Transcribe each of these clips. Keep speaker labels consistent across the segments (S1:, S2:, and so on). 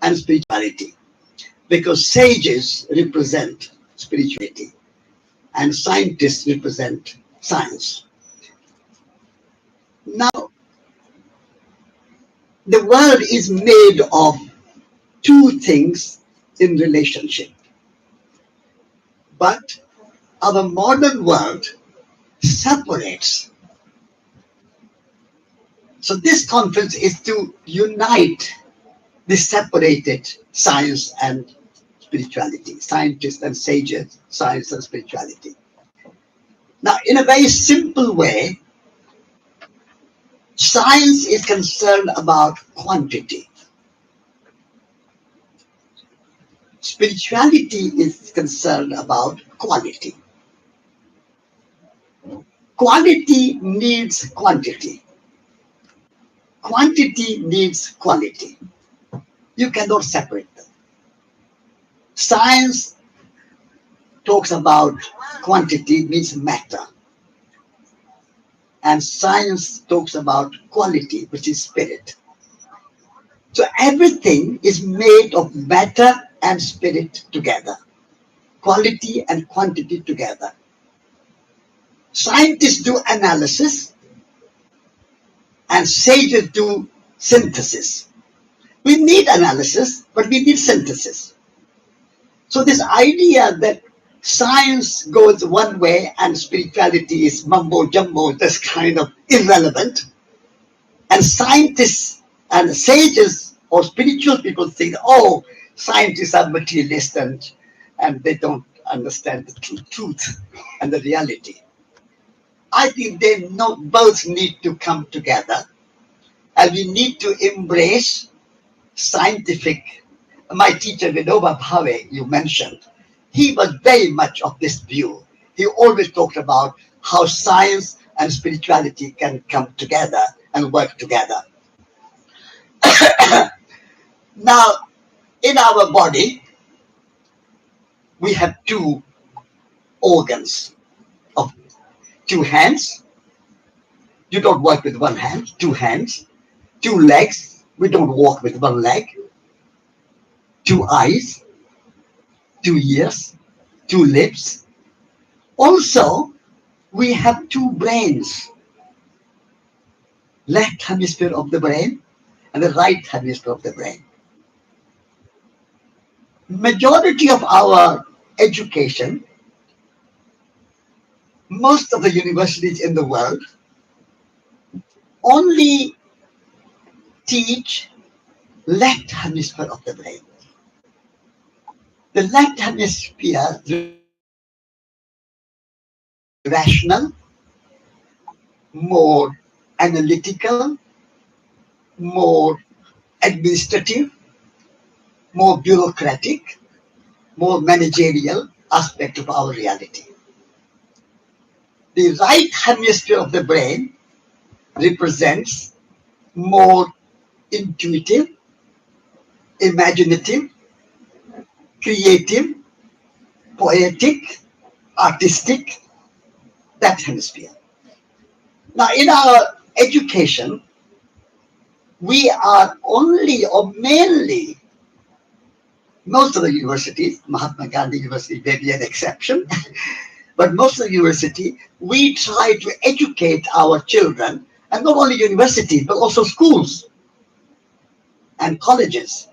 S1: and spirituality, because sages represent spirituality and scientists represent science. Now, the world is made of two things in relationship, but our modern world separates. So this conference is to unite the separated science and spirituality, scientists and sages, science and spirituality. Now, in a very simple way, science is concerned about quantity. Spirituality is concerned about quality. Quality needs quantity. Quantity needs quality. You cannot separate them. Science talks about quantity, means matter. And science talks about quality, which is spirit. So everything is made of matter and spirit together, quality and quantity together. Scientists do analysis and sages do synthesis. We need analysis, but we need synthesis. So this idea that science goes one way and spirituality is mumbo jumbo, that's kind of irrelevant. And scientists and sages or spiritual people think, oh, scientists are materialists and they don't understand the truth and the reality. I think they both need to come together, and we need to embrace scientific. My teacher, Vinoba Bhave, you mentioned, he was very much of this view. He always talked about how science and spirituality can come together and work together. Now, in our body, we have two organs of two hands. You don't work with one hand, two hands. Two legs. We don't walk with one leg. Two eyes, 2 ears, 2 lips. Also, we have 2 brains. Left hemisphere of the brain and the right hemisphere of the brain. Majority of our education, most of the universities in the world only teach left hemisphere of the brain. The left hemisphere rational, more analytical, more administrative, more bureaucratic, more managerial aspect of our reality. The right hemisphere of the brain represents more intuitive, imaginative, creative, poetic, artistic, that hemisphere. Now, in our education, we are only or mainly, most of the universities, Mahatma Gandhi University may be an exception, but most of the university, we try to educate our children, and not only universities, but also schools and colleges.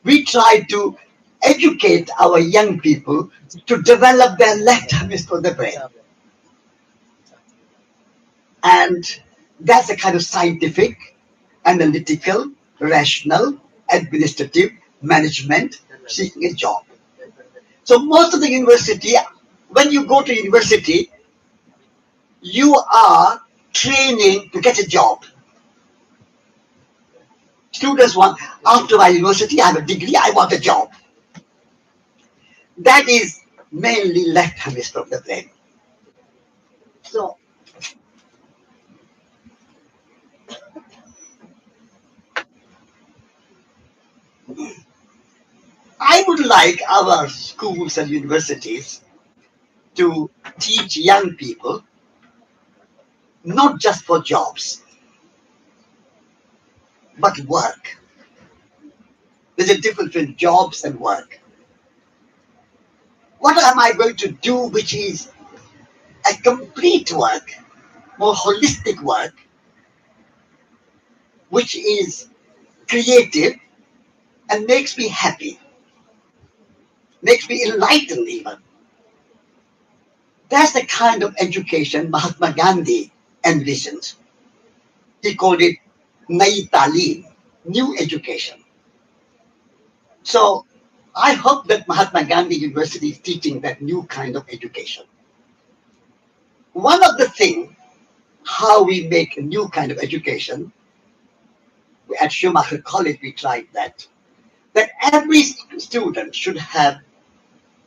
S1: We try to educate our young people to develop their left hemisphere of the brain. And that's a kind of scientific, analytical, rational, administrative, management, seeking a job. So most of the university, when you go to university, you are training to get a job. Students want, after my university, I have a degree, I want a job. That is mainly left hemisphere of the brain. So, I would like our schools and universities to teach young people not just for jobs, but work. The There's a difference between jobs and work. What am I going to do which is a complete work, more holistic work, which is creative and makes me happy, makes me enlightened even. That's the kind of education Mahatma Gandhi envisioned. He called it Nai Talim, new education. So I hope that Mahatma Gandhi University is teaching that new kind of education. One of the things how we make a new kind of education, at Schumacher College we tried that every student should have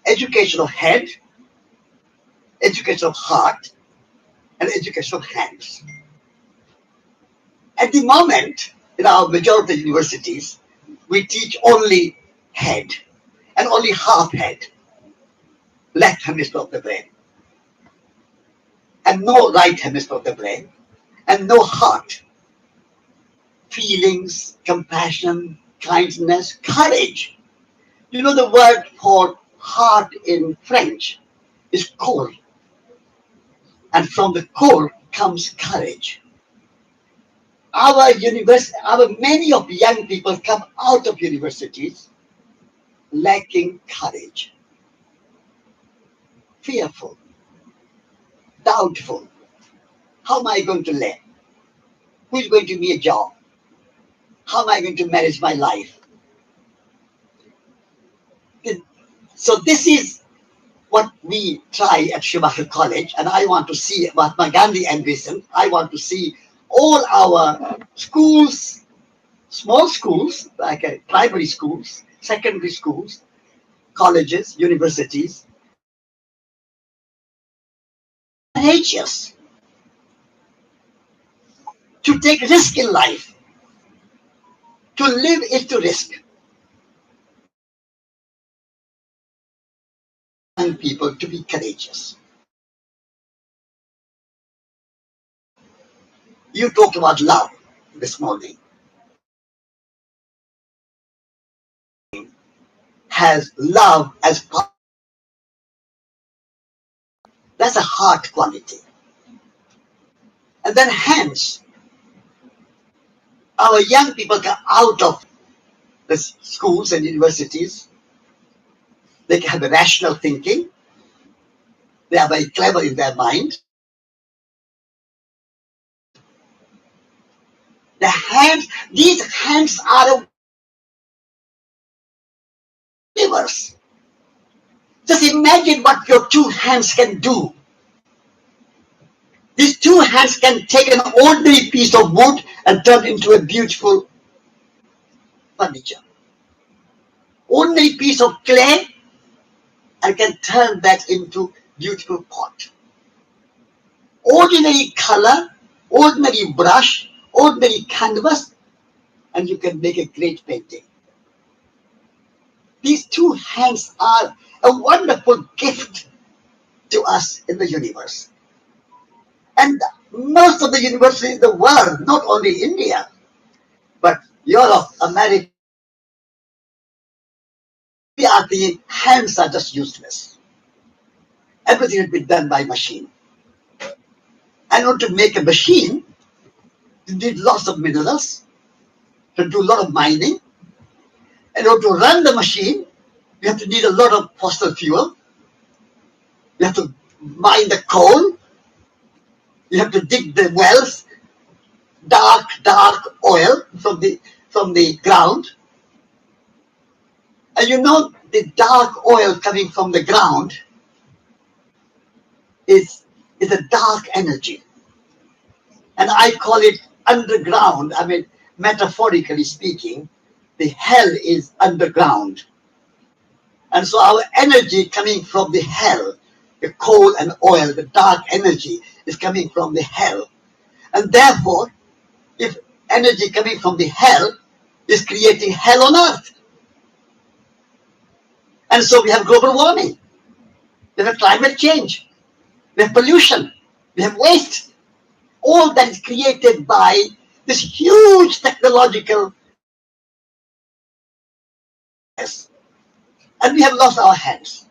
S1: education of head, education of heart, and education of hands. At the moment, in our majority of universities, we teach only head and only half head, left hemisphere of the brain, and no right hemisphere of the brain, and no heart, feelings, compassion, kindness, courage. You know the word for heart in French is cœur, and from the cœur comes courage. Many of young people come out of universities lacking courage, fearful, doubtful. How am I going to live? Who is going to give me a job? How am I going to manage my life? So this is what we try at Schumacher College, and I want to see Mahatma Gandhi envisioned. I want to see all our schools, small schools, like primary schools, secondary schools, colleges, universities, courageous to take risk in life. To live is to risk. And people to be courageous. You talked about love this morning. Has love as part. That's a heart quality. And then hence, our young people come out of the schools and universities. They can have a rational thinking. They are very clever in their mind. These hands are a universe. Just imagine what your two hands can do. These two hands can take an ordinary piece of wood and turn it into a beautiful furniture. Ordinary piece of clay and can turn that into beautiful pot. Ordinary color, ordinary brush, ordinary canvas, and you can make a great painting. These two hands are a wonderful gift to us in the universe. And most of the universities in the world, not only India, but Europe, America, the hands are just useless. Everything has been done by machine. And in order to make a machine, you need lots of minerals, to do a lot of mining. In order to run the machine, you have to need a lot of fossil fuel. You have to mine the coal. You have to dig the wells, dark oil from the ground. And you know the dark oil coming from the ground is a dark energy. And I call it underground. I mean, metaphorically speaking, the hell is underground. And so our energy coming from the hell, the coal and oil, the dark energy is coming from the hell. And therefore, if energy coming from the hell is creating hell on earth. And so we have global warming, we have climate change, we have pollution, we have waste. All that is created by this huge technological and we have lost our hands.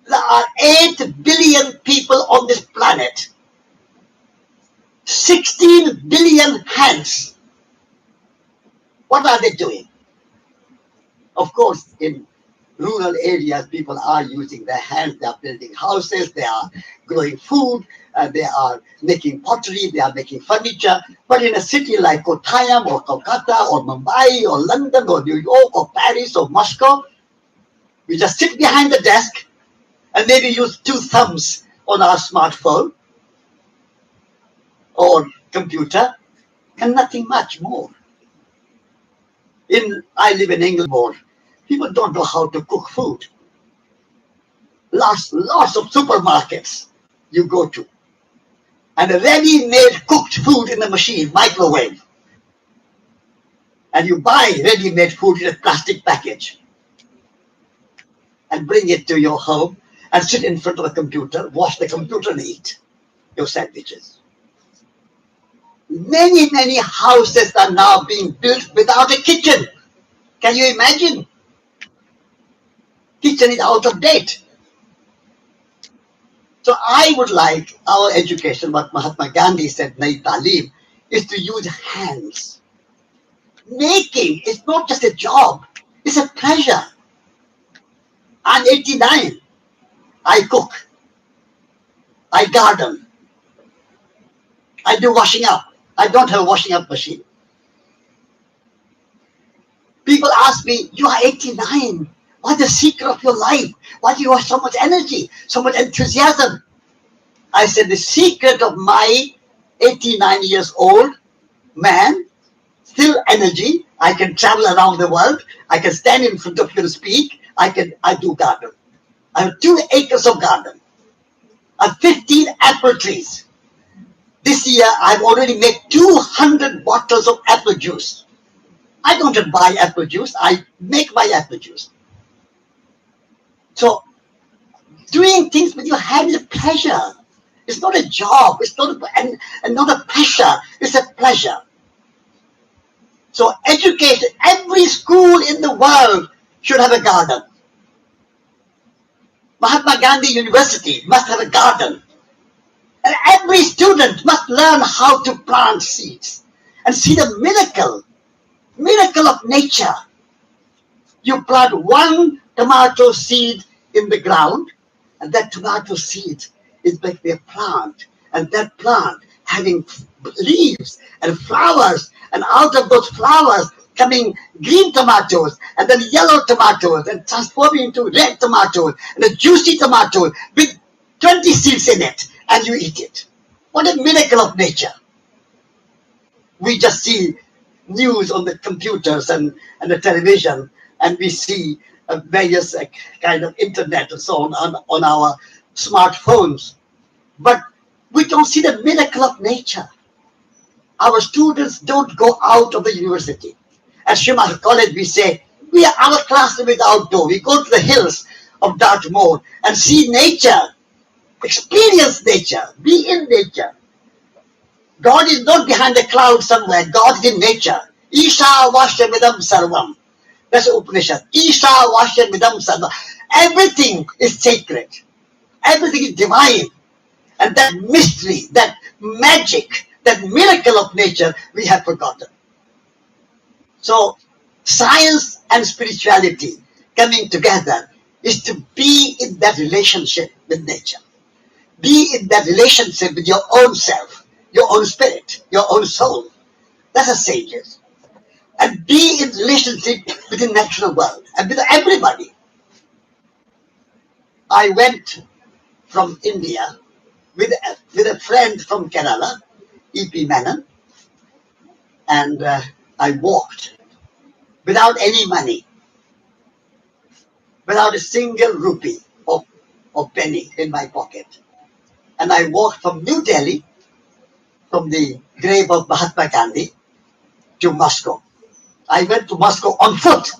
S1: There are 8 billion people on this planet, 16 billion hands. What are they doing? Of course, in rural areas, people are using their hands. They are building houses, they are growing food, they are making pottery, they are making furniture. But in a city like Kottayam or Kolkata or Mumbai or London or New York or Paris or Moscow, we just sit behind the desk and maybe use 2 thumbs on our smartphone or computer and nothing much more. I live in England more. People don't know how to cook food. Lots of supermarkets you go to, and a ready-made cooked food in the machine, microwave. And you buy ready-made food in a plastic package and bring it to your home and sit in front of the computer, watch the computer and eat your sandwiches. Many houses are now being built without a kitchen. Can you imagine? Kitchen is out of date. So I would like our education, what Mahatma Gandhi said, Nai Talim, is to use hands. Making is not just a job, it's a pleasure. I'm 89. I cook. I garden. I do washing up. I don't have a washing up machine. People ask me, you are 89. What's the secret of your life? Why do you have so much energy, so much enthusiasm? I said, the secret of my 89 years old man, still energy. I can travel around the world. I can stand in front of you and speak. I do garden. I have 2 acres of garden. I have 15 apple trees. This year, I've already made 200 bottles of apple juice. I don't buy apple juice. I make my apple juice. So, doing things with your hand is a pleasure. It's not a job. It's not a pressure. It's a pleasure. So, education, every school in the world should have a garden. Mahatma Gandhi University must have a garden. And every student must learn how to plant seeds and see the miracle of nature. You plant 1 tomato seed in the ground, and that tomato seed is basically a plant, and that plant having leaves and flowers, and out of those flowers coming green tomatoes, and then yellow tomatoes, and transforming into red tomatoes, and a juicy tomato with 20 seeds in it, and you eat it. What a miracle of nature. We just see news on the computers and the television, and we see various kind of internet and so on our smartphones. But we don't see the miracle of nature. Our students don't go out of the university. At Shimar College, we say, our classroom is outdoor. We go to the hills of Dartmoor and see nature, experience nature, be in nature. God is not behind a cloud somewhere. God is in nature. Isha Vashyamidam Sarvam. That's Upanishad. Isha Vashyamidam Sarvam. Everything is sacred. Everything is divine. And that mystery, that magic, that miracle of nature, we have forgotten. So, science and spirituality coming together is to be in that relationship with nature. Be in that relationship with your own self, your own spirit, your own soul. That's a sages. And be in relationship with the natural world and with everybody. I went from India with a friend from Kerala, E.P. Menon, and I walked without any money, without a single rupee or penny in my pocket. And I walked from New Delhi, from the grave of Mahatma Gandhi, to Moscow. I went to Moscow on foot.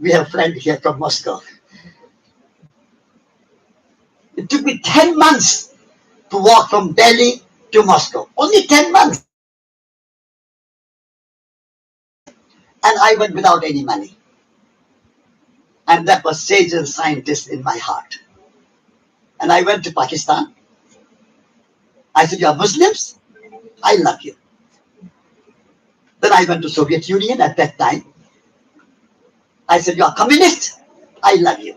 S1: We have a friend here from Moscow. It took me 10 months to walk from Delhi to Moscow. Only 10 months. And I went without any money. And that was sages and scientists in my heart. And I went to Pakistan. I said, you are Muslims? I love you. Then I went to Soviet Union at that time. I said, you are communist? I love you.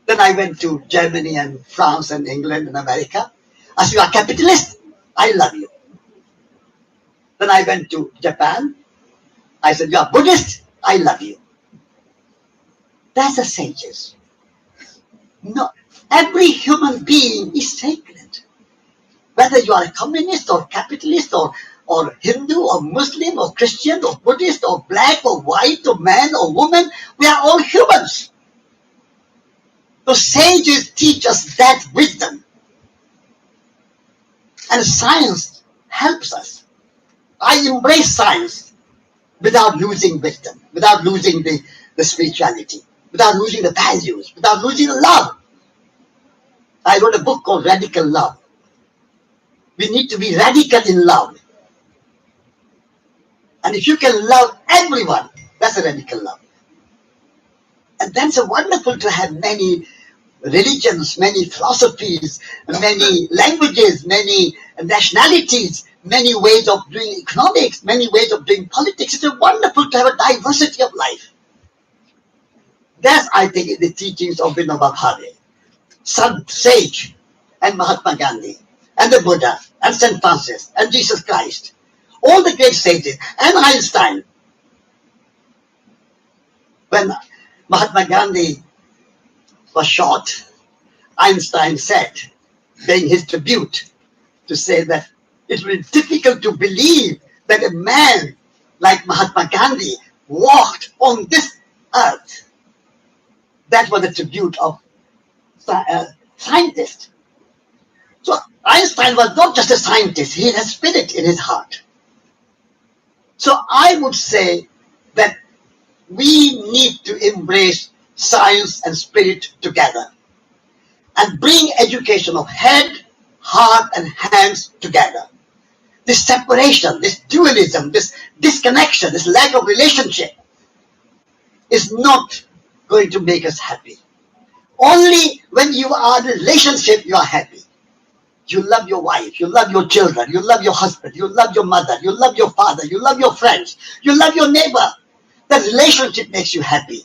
S1: Then I went to Germany and France and England and America. I said, you are capitalist? I love you. Then I went to Japan. I said, you are Buddhist? I love you. That's the sages. No, every human being is sacred. Whether you are a communist or capitalist or Hindu or Muslim or Christian or Buddhist or black or white or man or woman, we are all humans. The sages teach us that wisdom. And science helps us. I embrace science without losing wisdom, without losing the spirituality, without losing the values, without losing the love. I wrote a book called Radical Love. We need to be radical in love. And if you can love everyone, that's a radical love. And that's so wonderful to have many religions, many philosophies, many languages, many nationalities, many ways of doing economics, many ways of doing politics. It's wonderful to have a diversity of life. That's, I think, the teachings of Vinoba Bhave, Sage, and Mahatma Gandhi, and the Buddha, and St. Francis, and Jesus Christ. All the great sages, and Einstein. When Mahatma Gandhi was shot, Einstein said, paying his tribute, to say that it will be difficult to believe that a man like Mahatma Gandhi walked on this earth. That was a tribute of scientist. So Einstein was not just a scientist, he had spirit in his heart. So I would say that we need to embrace science and spirit together and bring education of head, heart, and hands together. This separation, this dualism, this disconnection, this lack of relationship is not going to make us happy. Only when you are in a relationship, you are happy. You love your wife, you love your children, you love your husband, you love your mother, you love your father, you love your friends, you love your neighbor. That relationship makes you happy.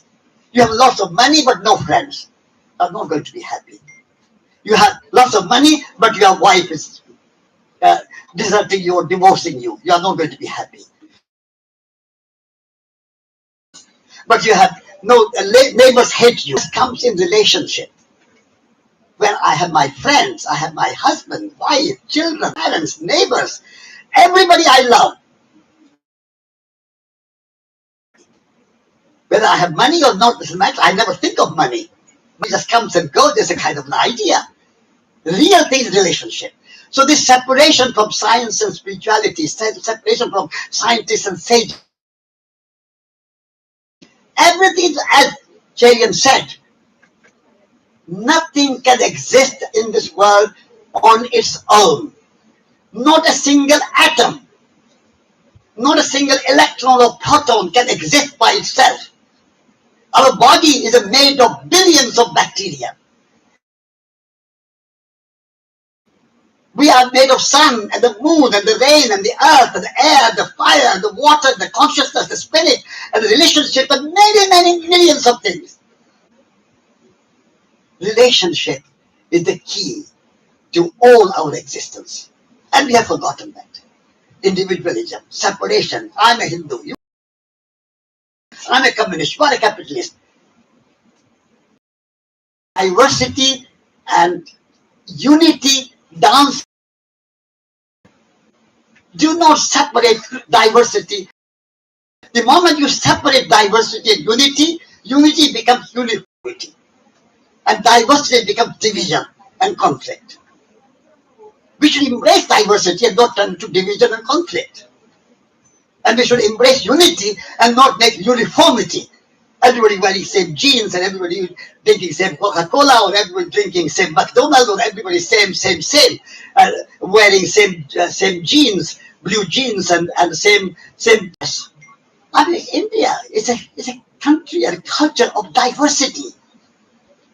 S1: You have lots of money but no friends. You are not going to be happy. You have lots of money but your wife is deserting you or divorcing you. You are not going to be happy. But you have no neighbors hate you. This comes in relationship. When I have my friends, I have my husband, wife, children, parents, neighbors, everybody I love. Whether I have money or not doesn't matter. I never think of money. Money just comes and goes. There's a kind of an idea. The real thing is relationship. So this separation from science and spirituality, separation from scientists and sages, everything, as Cherian said, nothing can exist in this world on its own. Not a single atom, not a single electron or proton can exist by itself. Our body is made of billions of bacteria. We are made of sun and the moon and the rain and the earth and the air, the fire and the water, the consciousness, the spirit and the relationship and many, many millions of things. Relationship is the key to all our existence. And we have forgotten that. Individualism, separation. I'm a Hindu. I'm a communist. You are a capitalist. Diversity and unity dance. Do not separate diversity. The moment you separate diversity and unity, unity becomes uniformity. And diversity becomes division and conflict. We should embrace diversity and not turn into division and conflict. And we should embrace unity and not make uniformity. Everybody wearing same jeans and everybody drinking same Coca-Cola or everybody drinking same McDonald's or everybody same, wearing same jeans, blue jeans and same dress. I mean, India is a country and culture of diversity.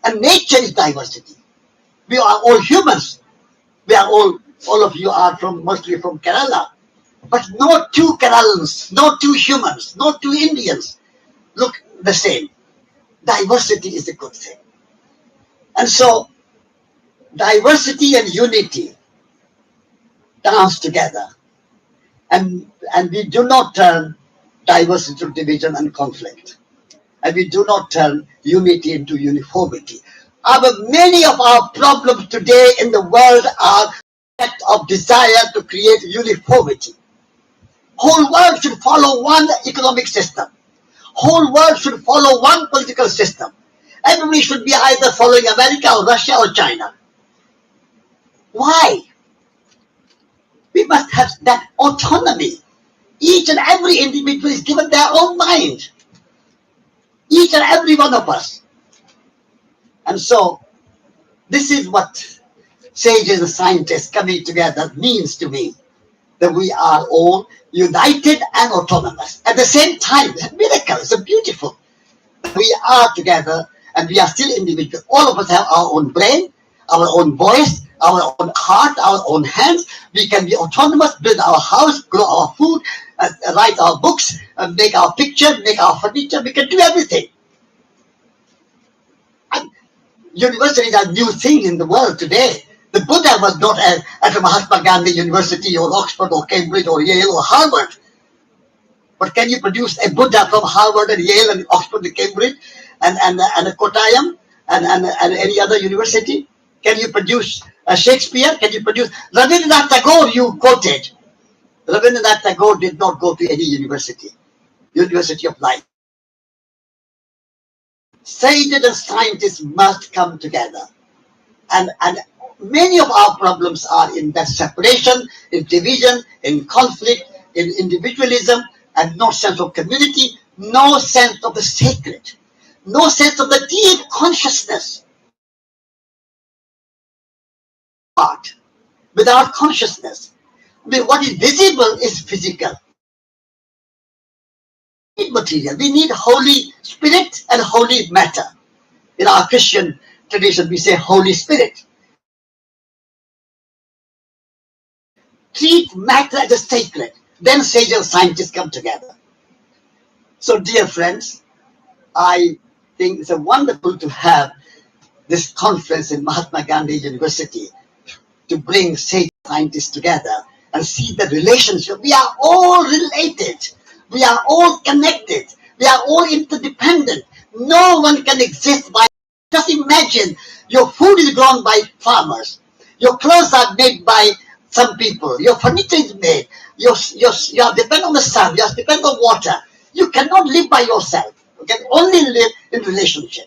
S1: And nature is diversity. We are all humans. We are all of you are mostly from Kerala. But no two Keralans, no two humans, no two Indians look the same. Diversity is a good thing. And so diversity and unity dance together. And we do not turn diversity into division and conflict. And we do not turn unity into uniformity. Many of our problems today in the world are that of desire to create uniformity. Whole world should follow one economic system. Whole world should follow one political system. Everybody should be either following America or Russia or China. Why? We must have that autonomy. Each and every individual is given their own mind. Each and every one of us. And so, this is what sages and scientists coming together means to me. That we are all united and autonomous. At the same time, it's a miracle, it's a beautiful. We are together and we are still individuals. All of us have our own brain, our own voice, our own heart, our own hands. We can be autonomous, build our house, grow our food, write our books, make our picture, make our furniture. We can do everything. And universities are new things in the world today. The Buddha was not at a Mahatma Gandhi University or Oxford or Cambridge or Yale or Harvard. But can you produce a Buddha from Harvard and Yale and Oxford and Cambridge and a Kottayam and any other university? Can you produce a Shakespeare? Can you produce Rabindranath Tagore? You quoted. Rabindranath Tagore did not go to any university of life. Sages and scientists must come together. And many of our problems are in that separation, in division, in conflict, in individualism, and no sense of community, no sense of the sacred, no sense of the deep consciousness. Art, without consciousness. I mean, what is visible is physical. We need material. We need Holy Spirit and Holy Matter. In our Christian tradition, we say Holy Spirit. Treat matter as a sacred. Then sages and scientists come together. So, dear friends, I think it's wonderful to have this conference in Mahatma Gandhi University to bring sage scientists together and see the relationship. We are all related. We are all connected. We are all interdependent. No one can exist by. Just imagine your food is grown by farmers. Your clothes are made by some people. Your furniture is made. You are dependent on the sun. You are dependent on water. You cannot live by yourself. You can only live in relationship.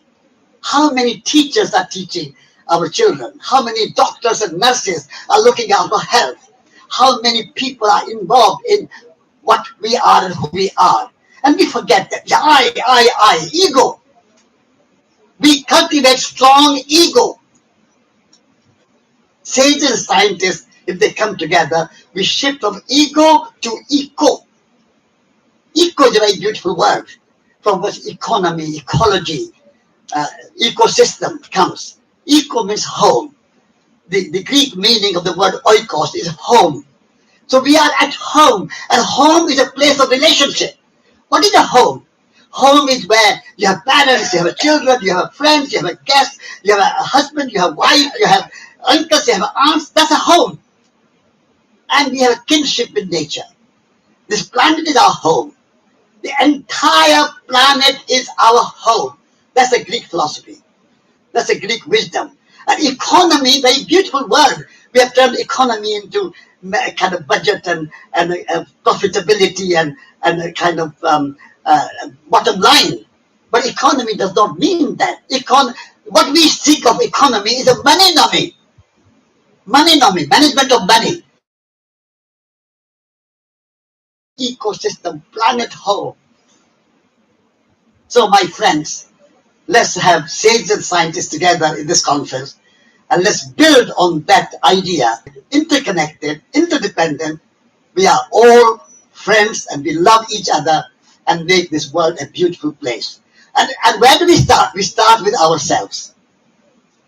S1: How many teachers are teaching our children? How many doctors and nurses are looking after health? How many people are involved in what we are and who we are? And we forget that. I, ego. We cultivate strong ego. Sages and scientists, if they come together, we shift from ego to eco. Eco is a very beautiful word, from which economy, ecology, ecosystem comes. Eco means home. The Greek meaning of the word oikos is home. So we are at home, and home is a place of relationship. What is a home? Home is where you have parents, you have children, you have friends, you have a guest, you have a husband, you have wife, you have uncles, you have aunts. That's a home. And we have a kinship with nature. This planet is our home. The entire planet is our home. That's a Greek philosophy. That's a Greek wisdom. And economy, very beautiful word. We have turned economy into a kind of budget and profitability and a kind of bottom line. But economy does not mean that. What we seek of economy is a money-nomy. Money-nomy, management of money. Ecosystem, planet whole. So, my friends, let's have sages and scientists together in this conference, and let's build on that idea. Interconnected, interdependent, we are all friends and we love each other and make this world a beautiful place. And where do we start? We start with ourselves.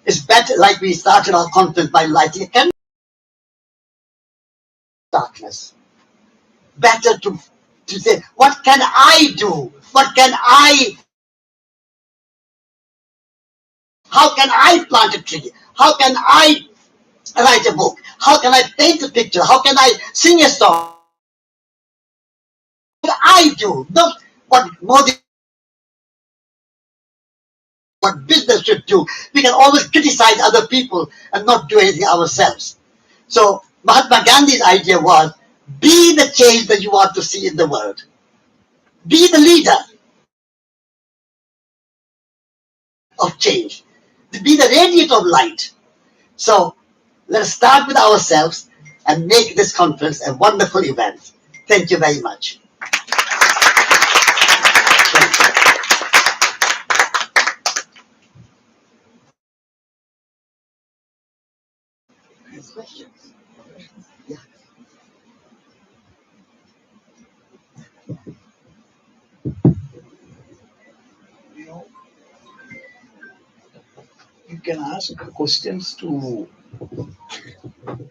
S1: It's better, like we started our conference by lighting a candle. Darkness. Better to say, what can I do? How can I plant a tree? How can I write a book? How can I paint a picture? How can I sing a song? What I do, not what Modi, what business should do. We can always criticize other people and not do anything ourselves. So Mahatma Gandhi's idea was, be the change that you want to see in the world. Be the leader of change. Be the radiant of light. So let's start with ourselves and make this conference a wonderful event. Thank you very much. Questions? Yeah.
S2: You know, you can ask questions to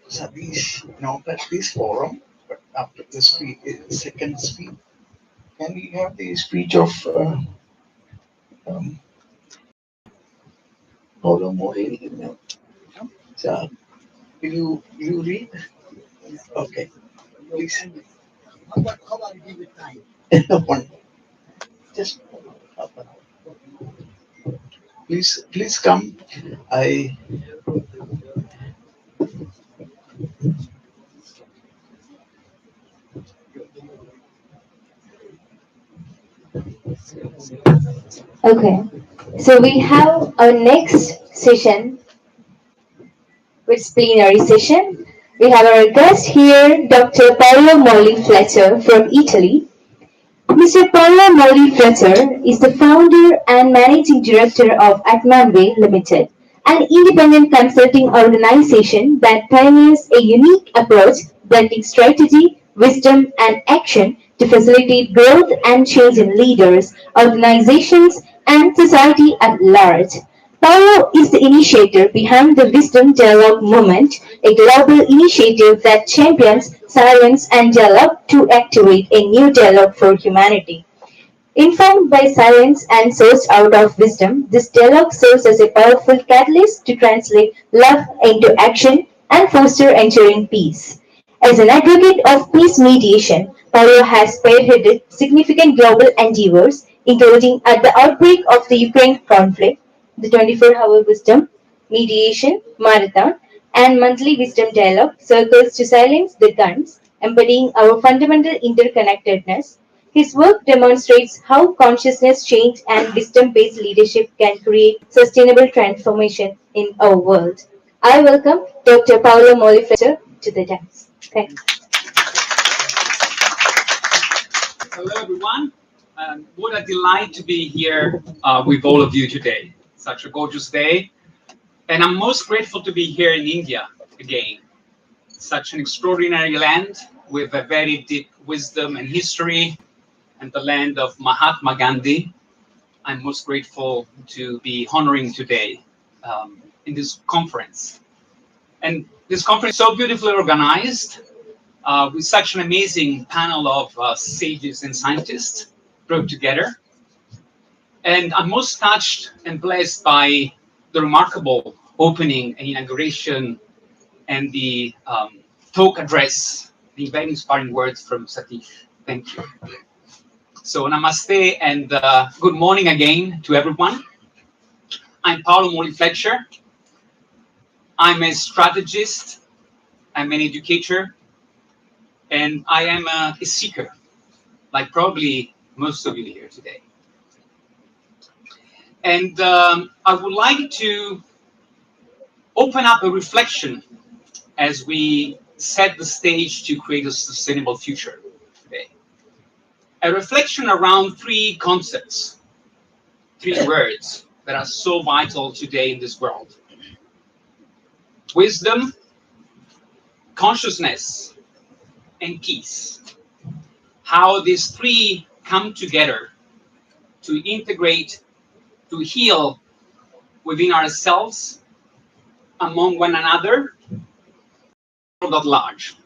S2: Satish, not at this forum, but after the second speech. Can we have the speech of um, Paolo Mori? So, will you read? Okay, please.
S1: How about you give it time?
S2: One, just half an hour. Please come. I
S3: Okay, so we have our next session, which is plenary session. We have our guest here, Dr. Paolo Molly Fletcher from Italy. Mr. Paolo Molly Fletcher is the founder and managing director of Atmanway Limited, an independent consulting organization that pioneers a unique approach blending strategy, wisdom, and action to facilitate growth and change in leaders, organizations, and society at large. Paolo is the initiator behind the Wisdom Dialogue Movement, a global initiative that champions silence and dialogue to activate a new dialogue for humanity. Informed by science and sourced out of wisdom, this dialogue serves as a powerful catalyst to translate love into action and foster enduring peace. As an advocate of peace mediation, Paolo has spearheaded significant global endeavors, including at the outbreak of the Ukraine conflict, the 24-hour wisdom mediation marathon, and monthly wisdom dialogue circles to silence the guns, embodying our fundamental interconnectedness. His work demonstrates how consciousness change and wisdom based leadership can create sustainable transformation in our world. I welcome Dr. Paolo Molli Fletcher to the dance. Thanks.
S4: Hello, everyone. What a delight to be here with all of you today. Such a gorgeous day. And I'm most grateful to be here in India again. Such an extraordinary land with a very deep wisdom and history, and the land of Mahatma Gandhi. I'm most grateful to be honoring today in this conference. And this conference is so beautifully organized with such an amazing panel of sages and scientists brought together. And I'm most touched and blessed by the remarkable opening and inauguration and the talk address, the very inspiring words from Satish. Thank you. So namaste and good morning again to everyone. I'm Paolo Molli Fletcher. I'm a strategist, I'm an educator, and I am a seeker, like probably most of you here today. And I would like to open up a reflection as we set the stage to create a sustainable future today. A reflection around three concepts, three words that are so vital today in this world. Wisdom, consciousness, and peace. How these three come together to integrate, to heal within ourselves, among one another, world at large.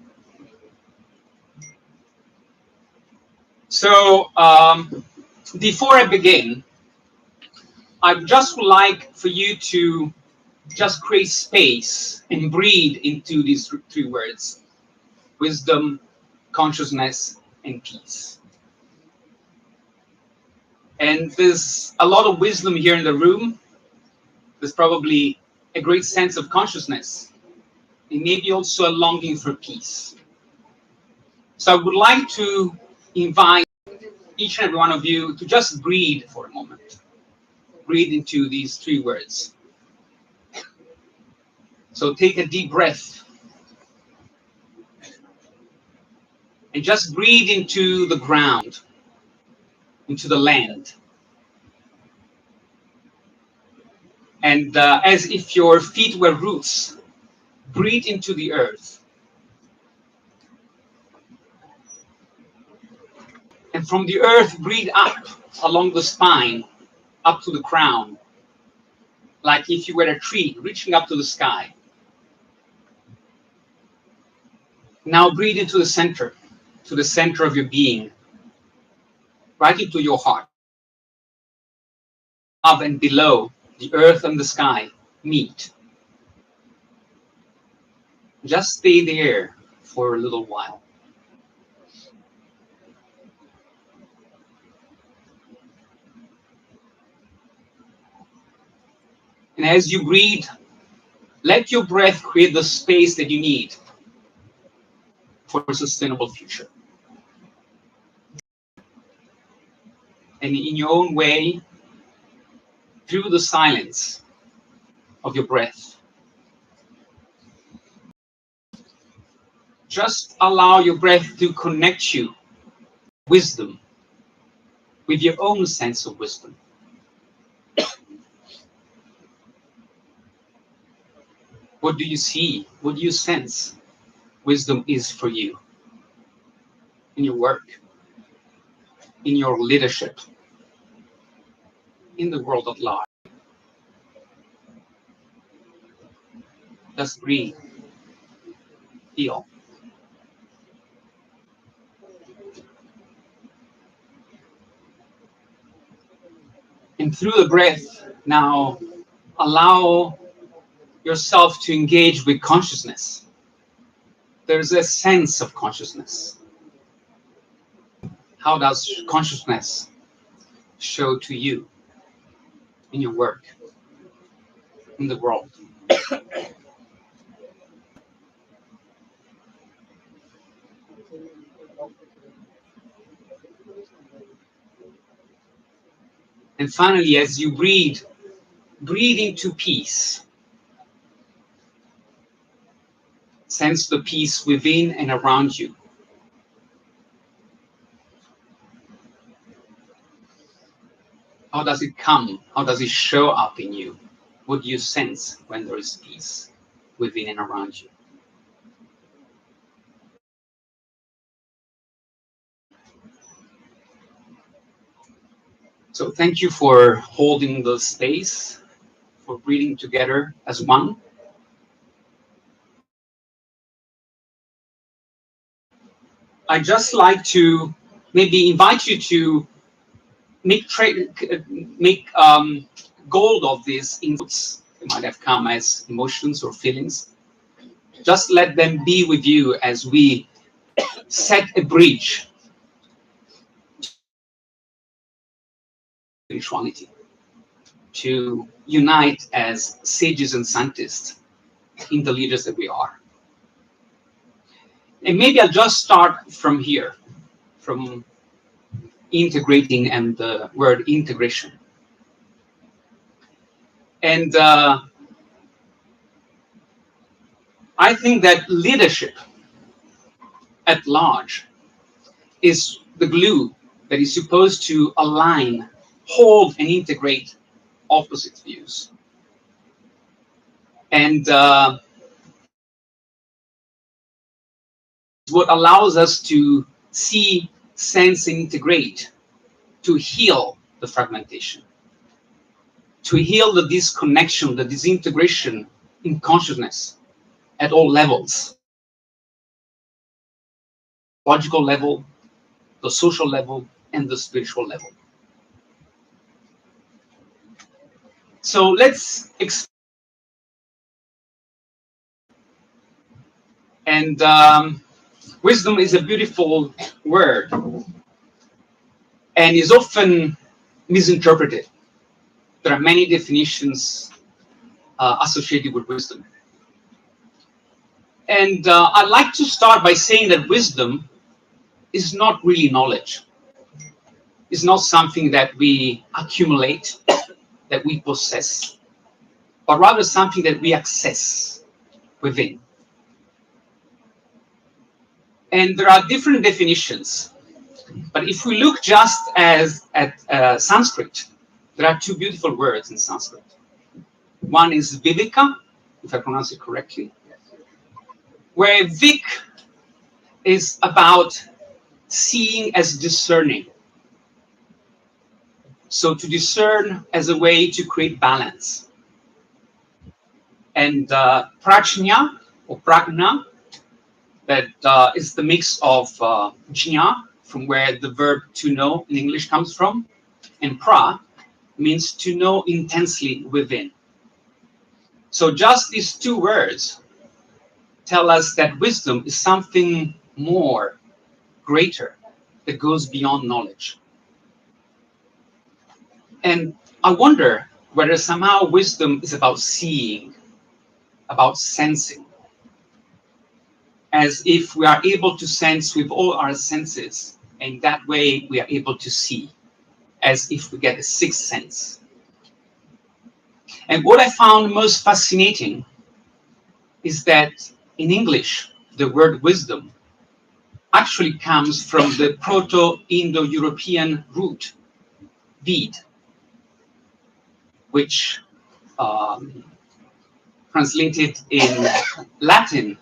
S4: So before I begin, I just would like for you to just create space and breathe into these three words: wisdom, consciousness, and peace. And there's a lot of wisdom here in the room. There's probably a great sense of consciousness, and maybe also a longing for peace. So I would like to invite each and every one of you to just breathe for a moment. Breathe into these three words. So take a deep breath and just breathe into the ground, into the land. And as if your feet were roots, breathe into the earth. And from the earth, breathe up along the spine, up to the crown, like if you were a tree reaching up to the sky. Now breathe into the center, to the center of your being, right into your heart. Above and below, the earth and the sky meet. Just stay there for a little while. And as you breathe, let your breath create the space that you need for a sustainable future. And in your own way, through the silence of your breath, just allow your breath to connect you with wisdom, with your own sense of wisdom. What do you see? What do you sense wisdom is for you in your work, in your leadership, in the world at large? Just breathe, feel. And through the breath, now allow yourself to engage with consciousness. There's a sense of consciousness. How does consciousness show to you in your work, in the world? And finally, as you breathe, breathe into peace. Sense the peace within and around you. How does it come? How does it show up in you? What do you sense when there is peace within and around you? So thank you for holding the space, for breathing together as one. I'd just like to maybe invite you to make gold of these inputs that might have come as emotions or feelings. Just let them be with you as we set a bridge to spirituality, to unite as sages and scientists in the leaders that we are. And maybe I'll just start from here, from integrating and the word integration. And I think that leadership at large is the glue that is supposed to align, hold, and integrate opposite views. And what allows us to see, sense, and integrate, to heal the fragmentation, to heal the disconnection, the disintegration in consciousness at all levels, logical level, the social level, and the spiritual level. So let's explore. And wisdom is a beautiful word and is often misinterpreted. There are many definitions associated with wisdom. And I'd like to start by saying that wisdom is not really knowledge. It's not something that we accumulate, that we possess, but rather something that we access within. And there are different definitions. But if we look just at Sanskrit, there are two beautiful words in Sanskrit. One is viveka, if I pronounce it correctly, where vik is about seeing as discerning. So to discern as a way to create balance. And prajna or pragna, that is the mix of jna, from where the verb to know in English comes from, and pra means to know intensely within. So just these two words tell us that wisdom is something more, greater, that goes beyond knowledge. And I wonder whether somehow wisdom is about seeing, about sensing, as if we are able to sense with all our senses, and that way we are able to see, as if we get a sixth sense. And what I found most fascinating is that in English, the word wisdom actually comes from the Proto-Indo-European root, vid, which translated in Latin,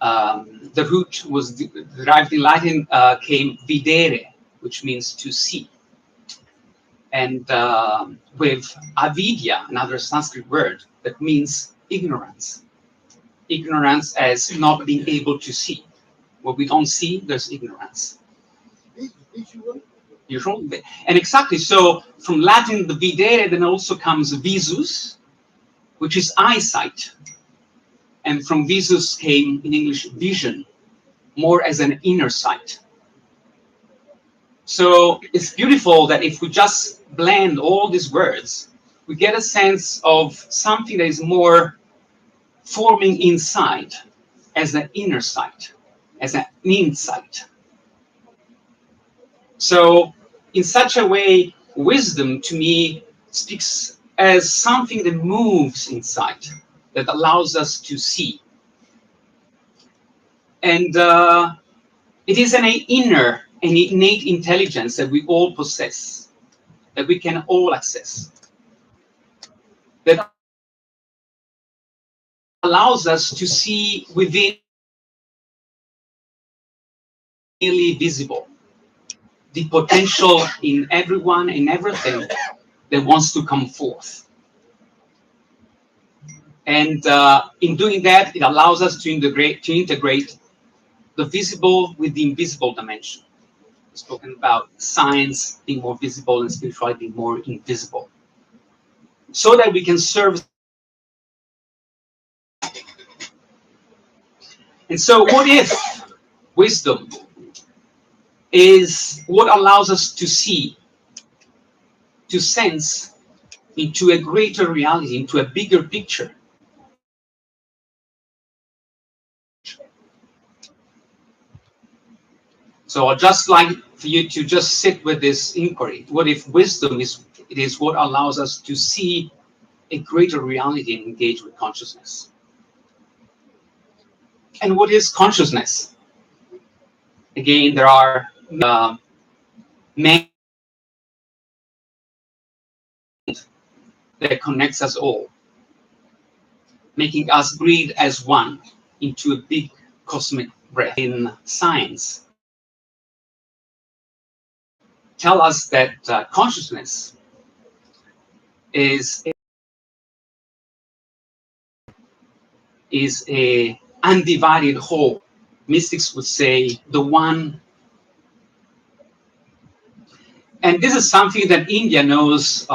S4: the root was derived in Latin, came videre, which means to see. And with avidya, another Sanskrit word that means ignorance. Ignorance as not being able to see. What we don't see, there's ignorance. Visual. And exactly, so from Latin, the videre, then also comes visus, which is eyesight. And from visus came, in English, vision, more as an inner sight. So it's beautiful that if we just blend all these words, we get a sense of something that is more forming inside as an inner sight, as an insight. So in such a way, wisdom to me speaks as something that moves inside, that allows us to see. And it is an inner and innate intelligence that we all possess, that we can all access, that allows us to see within really visible the potential in everyone and everything that wants to come forth. And in doing that, it allows us to integrate the visible with the invisible dimension. We've spoken about science being more visible and spirituality being more invisible, so that we can serve. And so what if wisdom is what allows us to see, to sense into a greater reality, into a bigger picture? So I'd just like for you to just sit with this inquiry. What if wisdom is what allows us to see a greater reality and engage with consciousness? And what is consciousness? Again, there are many that connects us all, making us breathe as one into a big cosmic breath. In science, tell us that consciousness is a undivided whole. Mystics would say the one. And this is something that India knows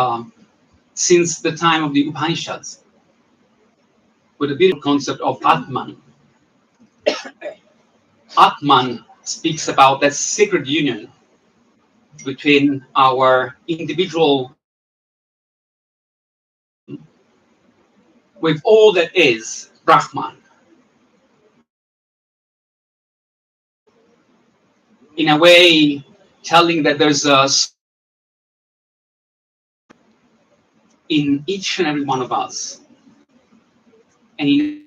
S4: since the time of the Upanishads, with the beautiful concept of Atman. Atman speaks about that sacred union between our individual with all that is Brahman. In a way, telling that there's a in each and every one of us. And in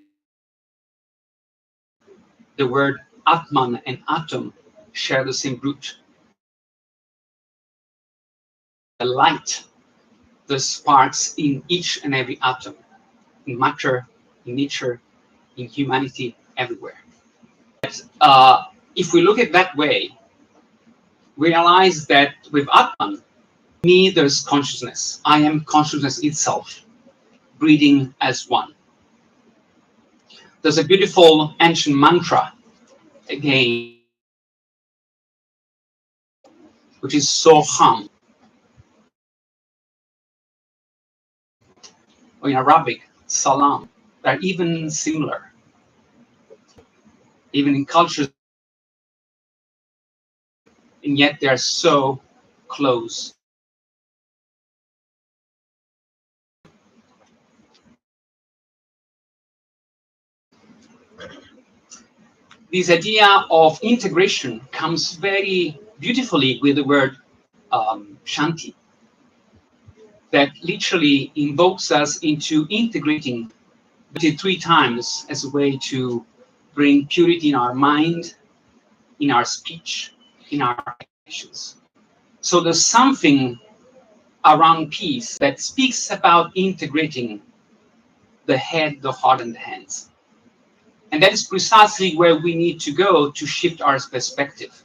S4: the word Atman and Atom share the same root. The light, the sparks in each and every atom, in matter, in nature, in humanity, everywhere. If we look at it that way, we realize that with Atman, me, there's consciousness. I am consciousness itself, breathing as one. There's a beautiful ancient mantra, again, which is Soham, or in Arabic, Salam. They're even similar, even in cultures, and yet they're so close. This idea of integration comes very beautifully with the word Shanti, that literally invokes us into integrating 3 times as a way to bring purity in our mind, in our speech, in our actions. So there's something around peace that speaks about integrating the head, the heart, and the hands. And that is precisely where we need to go to shift our perspective.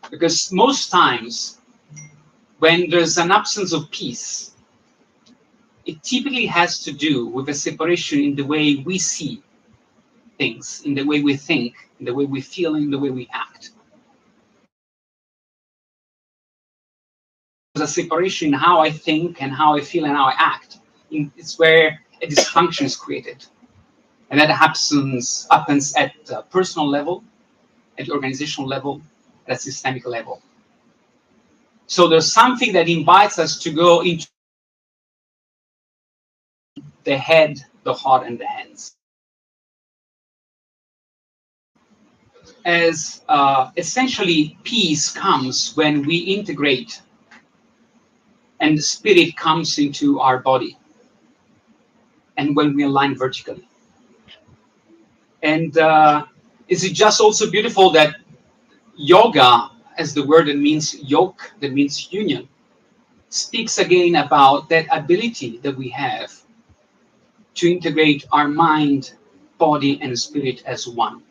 S4: Because most times, when there's an absence of peace, it typically has to do with a separation in the way we see things, in the way we think, in the way we feel, in the way we act. There's a separation in how I think and how I feel and how I act. It's where a dysfunction is created. And that happens at the personal level, at the organizational level, at a systemic level. So there's something that invites us to go into the head, the heart, and the hands. As essentially peace comes when we integrate and the spirit comes into our body and when we align vertically. And is it just also beautiful that yoga, as the word that means yoke, that means union, speaks again about that ability that we have to integrate our mind, body, and spirit as one.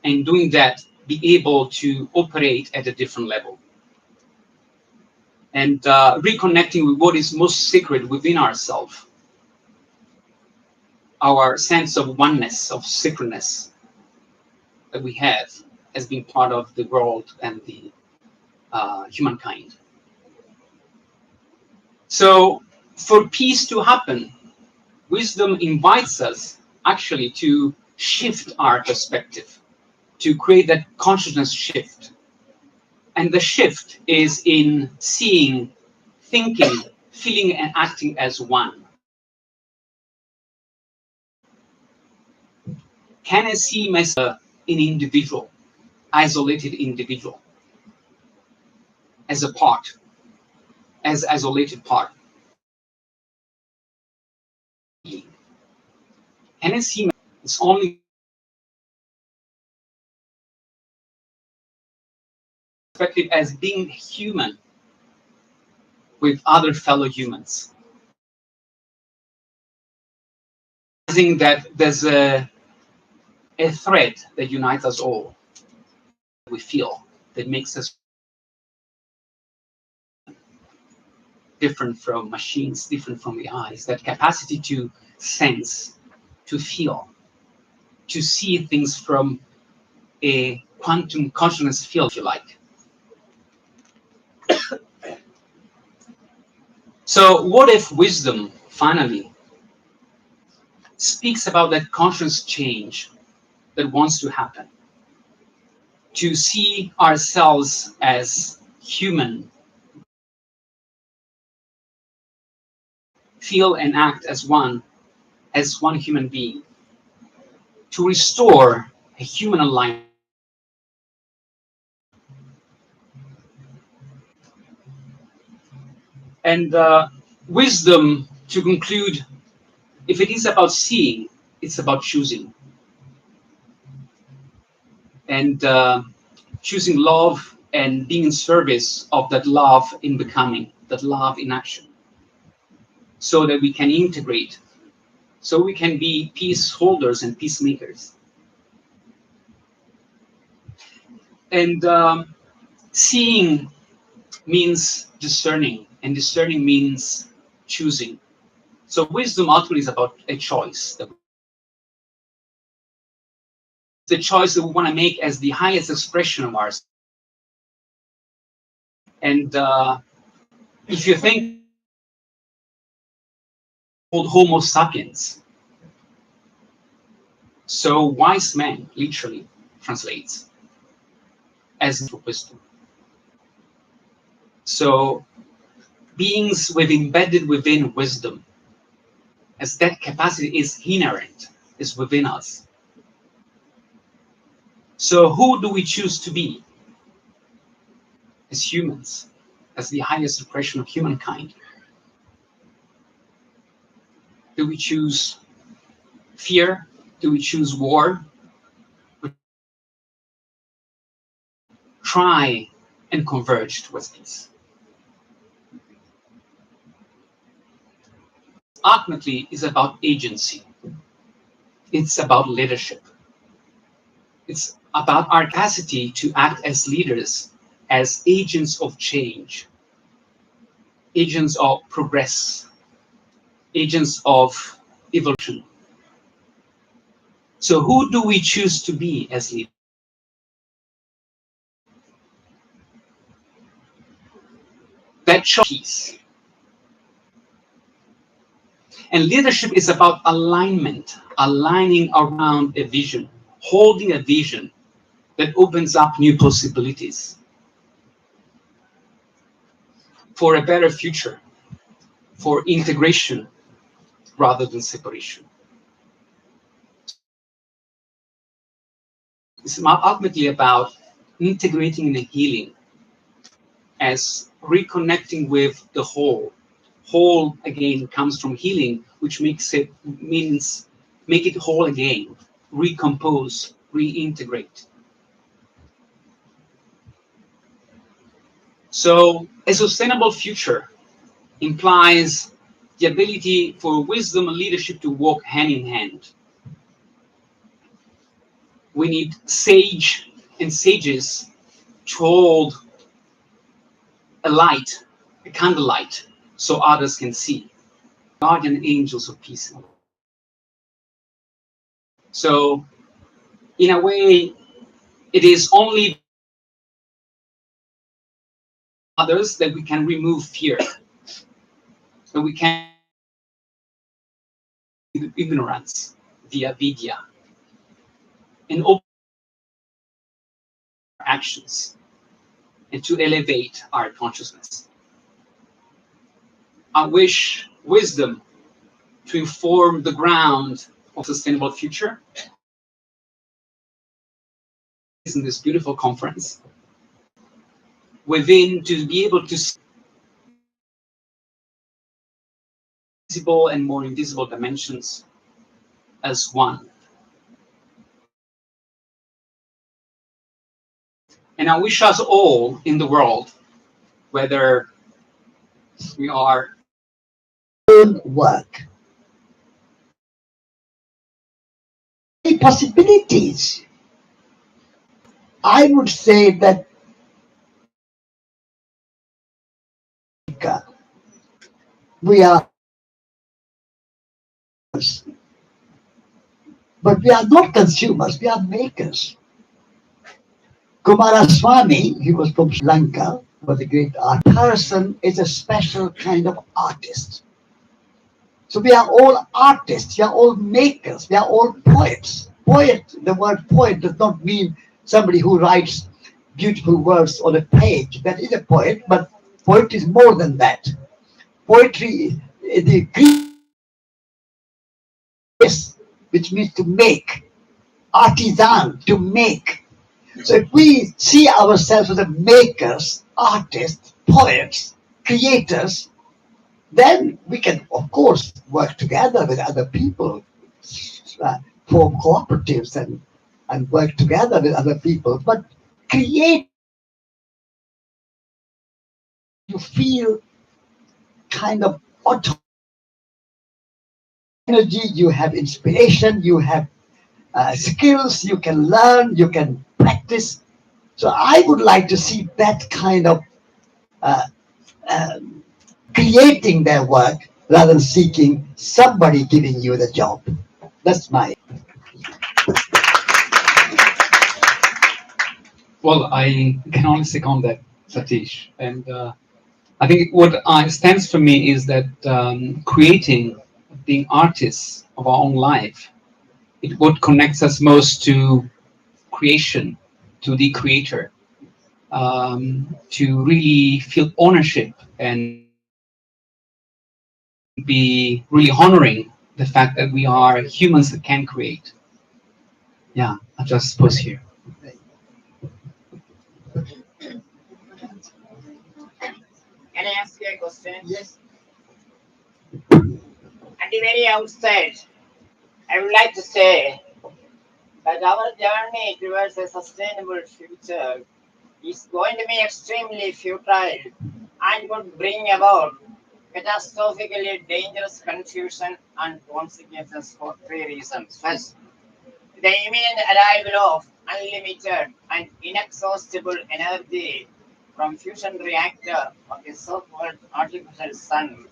S4: And doing that, be able to operate at a different level. And reconnecting with what is most sacred within ourselves, our sense of oneness, of sacredness that we have as being part of the world and the humankind. So for peace to happen, wisdom invites us actually to shift our perspective, to create that consciousness shift. And the shift is in seeing, thinking, feeling, and acting as one. Can I see myself an individual, isolated individual, as a part, as isolated part? Can I see it's only perspective as being human with other fellow humans? Realizing that there's a thread that unites us all, we feel, that makes us different from machines, different from AI, is that capacity to sense, to feel, to see things from a quantum consciousness field, if you like. So what if wisdom, finally, speaks about that conscious change that wants to happen? To see ourselves as human, feel and act as one human being, to restore a human alignment. And wisdom, to conclude, if it is about seeing, it's about choosing. And choosing love and being in service of that love in becoming, that love in action, so that we can integrate, so we can be peace holders and peacemakers. And seeing means discerning, and discerning means choosing. So wisdom ultimately is about a choice. The choice that we want to make as the highest expression of ourselves. And if you think called Homo sapiens, so wise man literally translates as wisdom. So beings with embedded within wisdom, as that capacity is inherent, is within us. So who do we choose to be as humans, as the highest expression of humankind? Do we choose fear? Do we choose war? Try and converge towards peace. Ultimately, is about agency. It's about leadership. It's about our capacity to act as leaders, as agents of change, agents of progress, agents of evolution. So who do we choose to be as leaders? That choice. And leadership is about alignment, aligning around a vision, holding a vision that opens up new possibilities for a better future, for integration rather than separation. It's ultimately about integrating in a healing, as reconnecting with the whole. Whole again comes from healing, which means make it whole again, recompose, reintegrate. So a sustainable future implies the ability for wisdom and leadership to walk hand in hand. We need sage and sages to hold a light, a candlelight, so others can see. Guardian angels of peace. So, in a way, it is only others that we can remove fear, that we can ignorance via vidya, and open our actions, and to elevate our consciousness. I wish wisdom to inform the ground of sustainable future in this beautiful conference, within, to be able to see visible and more invisible dimensions as one. And I wish us all in the world, whether we are
S1: work. Possibilities. I would say that We are, but we are not consumers, we are makers. Kumaraswamy, he was from Sri Lanka, was a great art person, is a special kind of artist. So we are all artists, we are all makers, we are all poets. Poet, the word poet does not mean somebody who writes beautiful words on a page. That is a poet, but poet is more than that. Poetry, the Greek, which means to make, artisan, to make. So if we see ourselves as makers, artists, poets, creators, then we can, of course, work together with other people, form cooperatives and work together with other people. But create, you feel kind of energy, you have inspiration, you have skills, you can learn, you can practice. So I would like to see that kind of uh, uh, creating their work rather than seeking somebody giving you the job. That's my.
S4: Well, I can only second that, Satish. And I think what stands for me is that creating, being artists of our own life, it what connects us most to creation, to the creator, to really feel ownership and be really honoring the fact that we are humans that can create. Yeah, I'll just pause here.
S5: Can I ask you a question? Yes. At the very outset, I would like to say that our journey towards a sustainable future is going to be extremely futile and would bring about catastrophically dangerous confusion and consequences for three reasons. First, the imminent arrival of unlimited and inexhaustible energy from fusion reactor of the so-called artificial sun,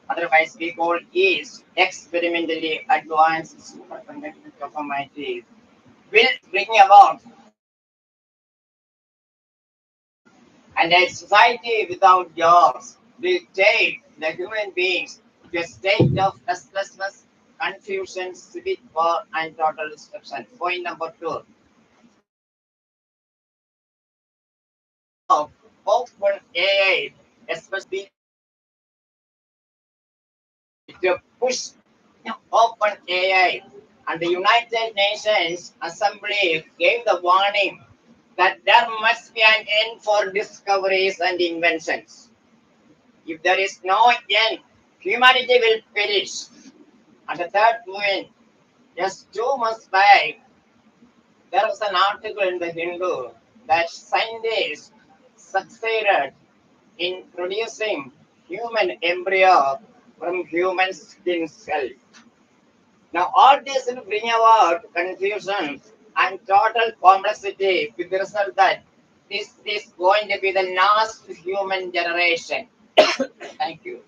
S5: otherwise we call is experimentally advanced superconducting capabilities, will bring about and a society without jobs will take the human beings to a state of restlessness, confusion, civic war, and total destruction. Point number two. Of open AI, especially to push open AI, and the United Nations Assembly gave the warning that there must be an end for discoveries and inventions. If there is no end, humanity will perish. And the third point, just 2 months back, there was an article in the Hindu that scientists succeeded in producing human embryo from human skin cell. Now, all this will bring about confusion and total complexity with the result that this is going to be the last human generation. Thank you.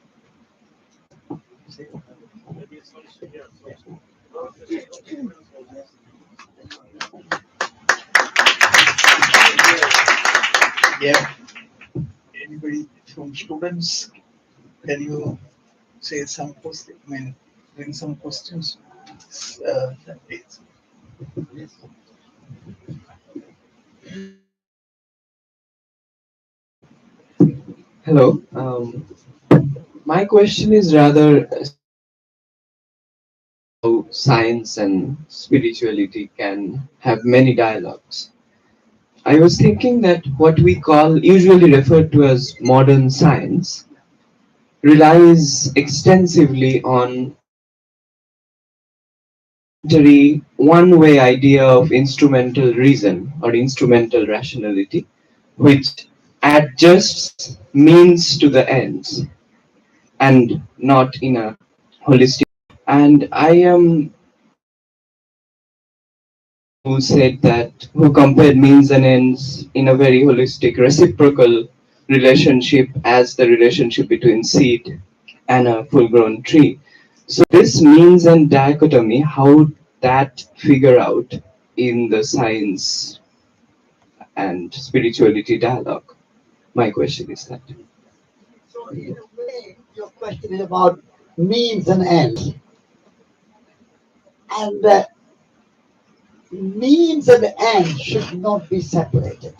S2: Yeah. Anybody from students? Can you say some questions? I mean, bring some questions. Please.
S6: Hello. My question is rather how science and spirituality can have many dialogues. I was thinking that what we call, usually referred to as modern science, relies extensively on the one-way idea of instrumental reason or instrumental rationality, which adjusts means to the ends and not in a holistic. And I am who said that who compared means and ends in a very holistic reciprocal relationship as the relationship between seed and a full grown tree. So this means and dichotomy, how that figure out in the science and spirituality dialogue. My question is that.
S1: So in a way, your question is about means and ends. And means and ends should not be separated.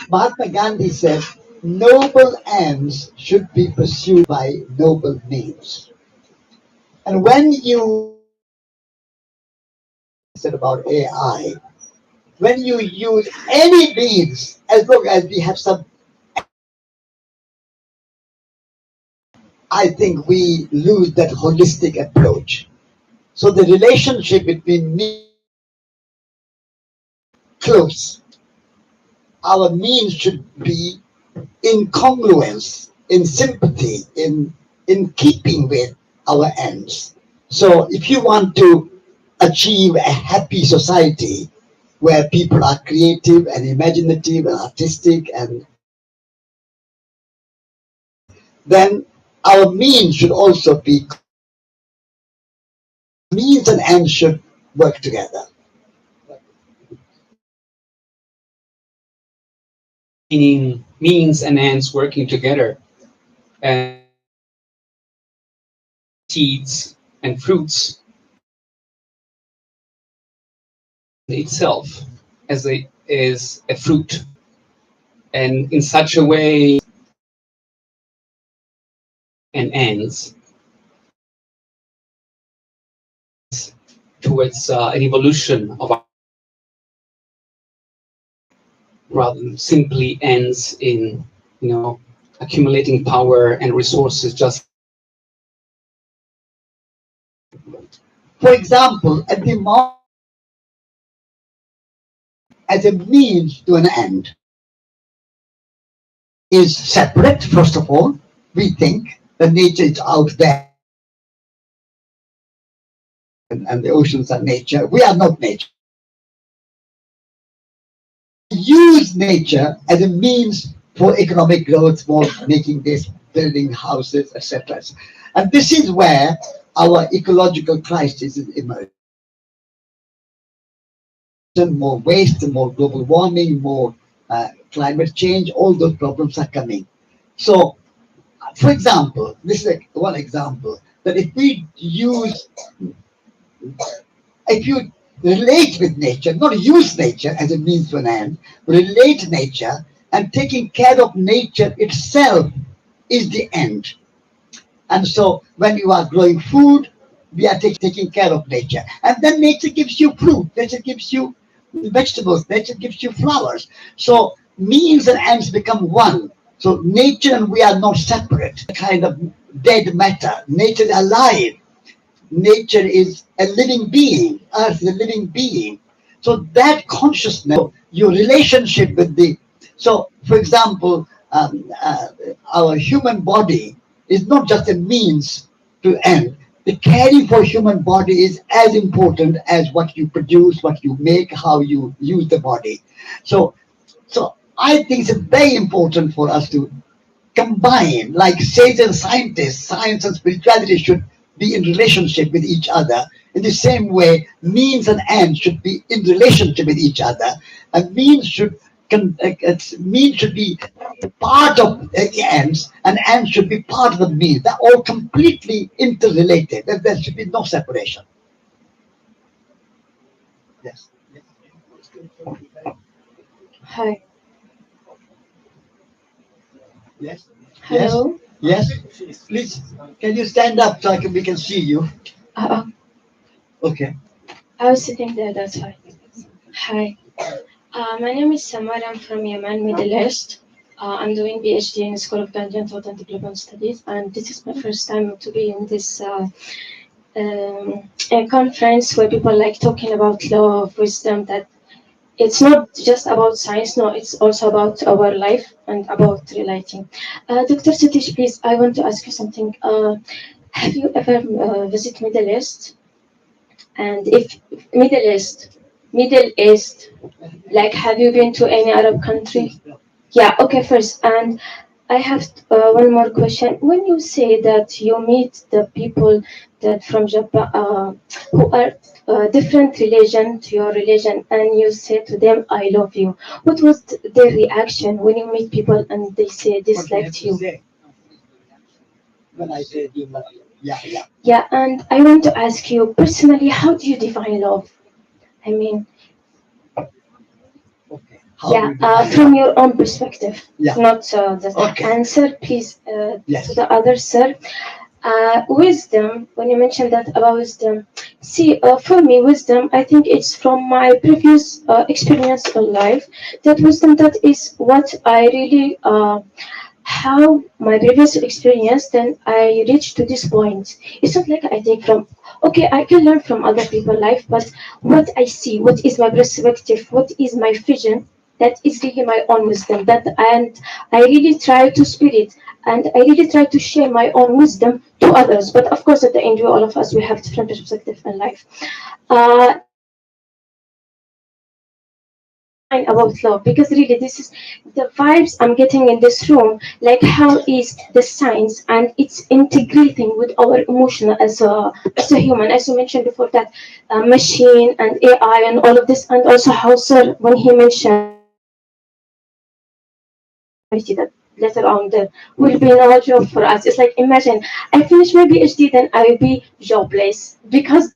S1: Mahatma Gandhi said, noble ends should be pursued by noble means. And when you said about AI, when you use any means, as long as we have some, I think we lose that holistic approach. So the relationship between me close, our means should be in congruence, in sympathy, in keeping with our ends. So if you want to achieve a happy society where people are creative and imaginative and artistic, and then our means should also be, means and ends should work together.
S4: Meaning means and ends working together, and seeds and fruits itself as a is a fruit, and in such a way and ends towards an evolution of our, rather than simply ends in accumulating power and resources just.
S1: For example, a demand as a means to an end is separate, first of all. We think that nature is out there and the oceans are nature. We are not nature. Use nature as a means for economic growth, for making this, building houses, etc. And this is where our ecological crisis is emerging. More waste, more global warming, more climate change, all those problems are coming. So, for example, this is one example, that if you relate with nature, not use nature as a means to an end, relate nature, and taking care of nature itself is the end. And so when you are growing food, we are taking care of nature. And then nature gives you fruit, nature gives you vegetables, nature gives you flowers. So means and ends become one. So nature and we are not separate, kind of dead matter. Nature is alive. Nature is a living being, earth is a living being. So that consciousness, your relationship with the, so for example, our human body is not just a means to end. The caring for human body is as important as what you produce, what you make, how you use the body. So I think it's very important for us to combine, like sage and scientists, science and spirituality should be in relationship with each other. In the same way, means and ends should be in relationship with each other, and means should be part of the ends, and ends should be part of the means. They're all completely interrelated. There should be no separation. Yes.
S3: Hi.
S1: Yes. Yes.
S3: Hello.
S1: Yes. Please, can you stand up so we can see you?
S3: Uh,
S1: Okay.
S3: I was sitting there. That's why. Hi. My name is Samar. I'm from Yemen, Middle East. I'm doing PhD in School of Ghanaian Thought and Development Studies, and this is my first time to be in this a conference where people like talking about law of wisdom. That it's not just about science. No, it's also about our life and about relating. Dr. Satish, please, I want to ask you something. Have you ever visited Middle East? And if Middle East, Middle East, like, have you been to any Arab country? Yeah, okay, first. And I have one more question. When you say that you meet the people that from Japan who are different religion to your religion, and you say to them, "I love you," what was their reaction when you meet people and they say
S1: What they have
S3: disliked
S1: to
S3: you?
S1: say when I say you love you. Yeah, yeah.
S3: Yeah, and I want to ask you personally, how do you define love? I mean,
S1: Okay. How do
S3: yeah,
S1: you define
S3: from
S1: love?
S3: your own perspective,
S1: Yeah.
S3: not the
S1: Okay.
S3: answer, please, to
S1: Yes.
S3: the other sir. Wisdom, when you mentioned that about wisdom, see, for me, wisdom, I think it's from my previous experience in life. That wisdom, that is what I really, how my previous experience, then I reached to this point. It's not like I take from, okay, I can learn from other people's life, but what I see, what is my perspective, what is my vision, that is really my own wisdom. That and I really try to spirit it, and I really try to share my own wisdom to others. But of course, at the end, we all of us we have different perspective in life. And how do you define about love? Because really, this is the vibes I'm getting in this room. Like how is the science and it's integrating with our emotional as a human, as you mentioned before that machine and AI and all of this, and also how sir when he mentioned opportunity that later on there will be no job for us. It's like imagine I finish my PhD, then I will be jobless because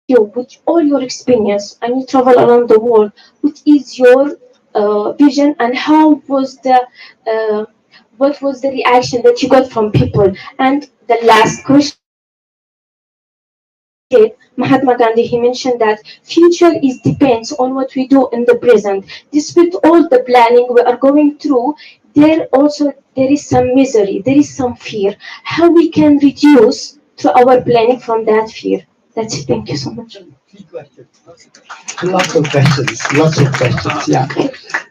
S3: you with all your experience and you travel around the world. What is your vision and how was the uh, what was the reaction that you got from people? And the last question did Mahatma Gandhi, he mentioned that future is depends on what we do in the present. Despite all the planning we are going through, there is some misery, there is some fear. How we can reduce to our planning from that fear? That's it. Thank you so much.
S1: Three questions. Lots of questions. Lots of questions. Yeah.